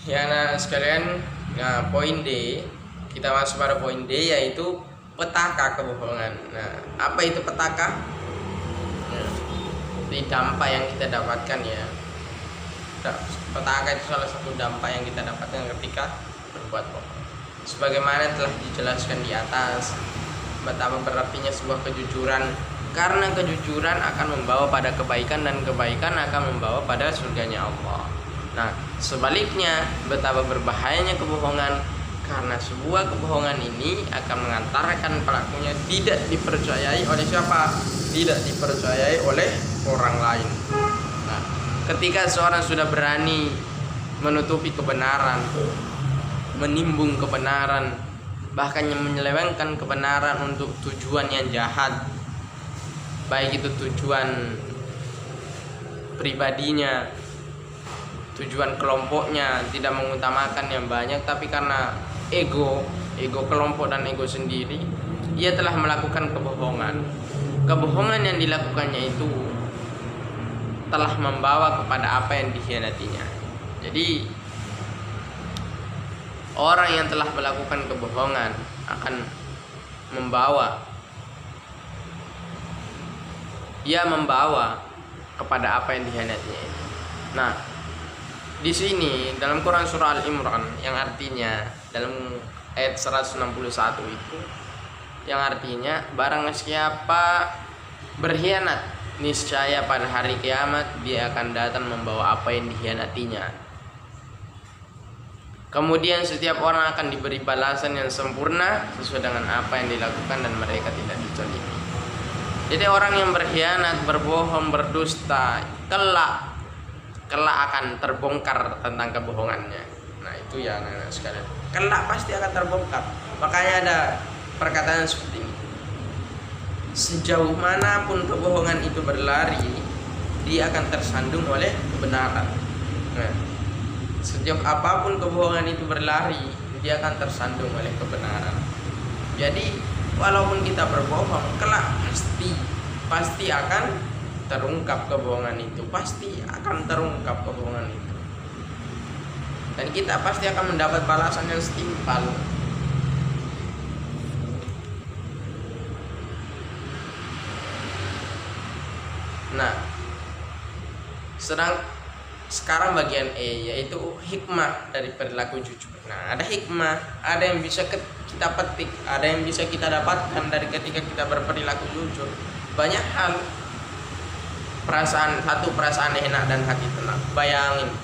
Ya, anak sekalian, nah poin D, kita masuk pada poin D, yaitu petaka kebohongan. Nah, apa itu petaka? Nah, di dampak yang kita dapatkan ya. Petaka itu salah satu dampak yang kita dapatkan ketika berbuat bohong. Sebagaimana telah dijelaskan di atas, betapa berartinya sebuah kejujuran, karena kejujuran akan membawa pada kebaikan dan kebaikan akan membawa pada surganya Allah. Nah, sebaliknya betapa berbahayanya kebohongan, karena sebuah kebohongan ini akan mengantarkan pelakunya tidak dipercayai oleh siapa? Tidak dipercayai oleh orang lain. Nah, ketika seorang sudah berani menutupi kebenaran, menimbun kebenaran, bahkan yang menyelewengkan kebenaran untuk tujuan yang jahat, baik itu tujuan pribadinya, tujuan kelompoknya, tidak mengutamakan yang banyak, tapi karena ego kelompok dan ego sendiri, ia telah melakukan kebohongan. Kebohongan yang dilakukannya itu telah membawa kepada apa yang dikhianatinya. Jadi orang yang telah melakukan kebohongan akan membawa kepada apa yang dikhianatinya itu. Nah, di sini dalam Quran surah Al-Imran yang artinya dalam ayat 161 itu yang artinya barang siapa berkhianat, niscaya pada hari kiamat dia akan datang membawa apa yang dikhianatinya. Kemudian setiap orang akan diberi balasan yang sempurna sesuai dengan apa yang dilakukan dan mereka tidak dizalimi. Jadi orang yang berkhianat, berbohong, berdusta, kelak akan terbongkar tentang kebohongannya. Nah, itu ya anak-anak sekalian. Kelak pasti akan terbongkar. Makanya ada perkataan seperti ini. Sejauh manapun kebohongan itu berlari, dia akan tersandung oleh kebenaran. Nah, sejauh apapun kebohongan itu berlari, dia akan tersandung oleh kebenaran. Jadi walaupun kita berbohong, kelak pasti akan terungkap kebohongan itu, pasti akan terungkap kebohongan itu, dan kita pasti akan mendapat balasan yang setimpal. Nah, sekarang bagian E, yaitu hikmah dari perilaku jujur. Nah, ada hikmah, ada yang bisa kita petik, ada yang bisa kita dapatkan dari ketika kita berperilaku jujur. Banyak hal, perasaan enak dan hati tenang. Bayangin,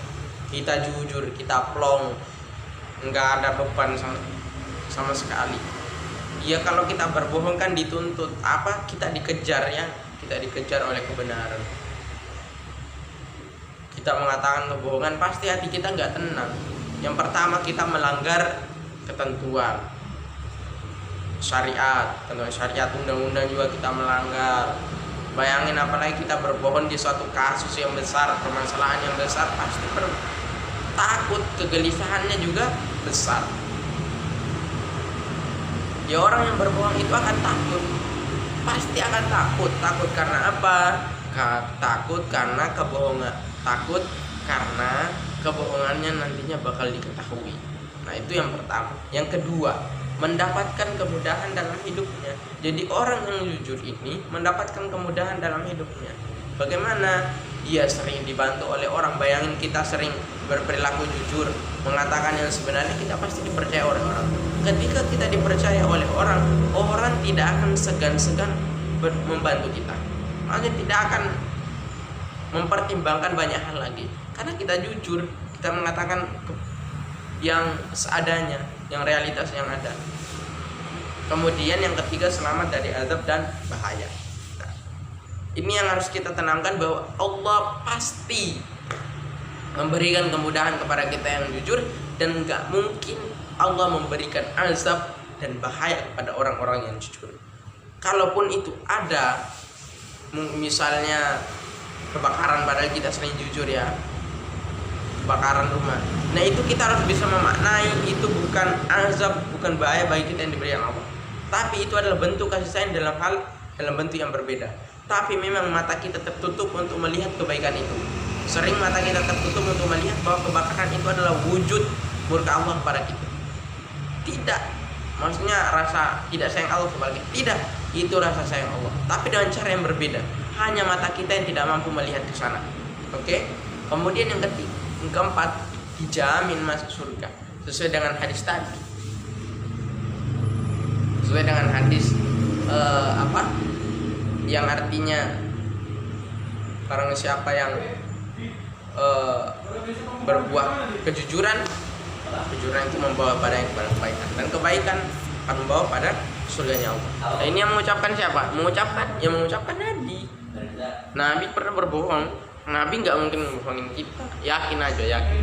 kita jujur, kita plong, nggak ada beban sama sekali. Ya, kalau kita berbohong kan dituntut apa? Kita dikejar ya, kita dikejar oleh kebenaran. Kita mengatakan kebohongan, pasti hati kita nggak tenang. Yang pertama, kita melanggar ketentuan syariat, undang-undang juga kita melanggar. Bayangin apalagi kita berbohong di suatu kasus yang besar, permasalahan yang besar, pasti takut, kegelisahannya juga besar. Ya, orang yang berbohong itu akan takut, pasti akan takut karena apa? Takut karena kebohongannya nantinya bakal diketahui. Nah, itu yang pertama. Yang kedua, mendapatkan kemudahan dalam hidupnya. Jadi orang yang jujur ini mendapatkan kemudahan dalam hidupnya. Bagaimana? Dia sering dibantu oleh orang. Bayangin kita sering berperilaku jujur, mengatakan yang sebenarnya, kita pasti dipercaya oleh orang. Ketika kita dipercaya oleh orang, orang tidak akan segan-segan membantu kita. Makanya tidak akan mempertimbangkan banyak hal lagi, karena kita jujur, kita mengatakan yang seadanya, yang realitas yang ada. Kemudian yang ketiga, selamat dari azab dan bahaya. Nah, ini yang harus kita tanamkan, bahwa Allah pasti memberikan kemudahan kepada kita yang jujur, dan gak mungkin Allah memberikan azab dan bahaya kepada orang-orang yang jujur. Kalaupun itu ada, misalnya kebakaran, padahal kita sering jujur ya, kebakaran rumah. Nah, itu kita harus bisa memaknai itu bukan azab, bukan bahaya bagi kita yang diberikan Allah, tapi itu adalah bentuk kasih sayang dalam bentuk yang berbeda. Tapi memang mata kita tertutup untuk melihat kebaikan itu. Sering mata kita tertutup untuk melihat bahwa kebakaran itu adalah wujud murka Allah kepada kita. Tidak, maksudnya rasa tidak sayang Allah kepada kita. Tidak, itu rasa sayang Allah, tapi dengan cara yang berbeda. Hanya mata kita yang tidak mampu melihat ke sana. Oke. Kemudian yang keempat, dijamin masuk surga sesuai dengan hadis tadi. Sesuai dengan hadis yang artinya barang siapa yang berbuat kejujuran itu membawa pada kebaikan, dan kebaikan akan membawa pada surganya Allah. Nah, ini yang mengucapkan siapa? Yang mengucapkan Nabi. Nabi pernah berbohong. Nabi nggak mungkin membohongin kita. Yakin aja, yakin.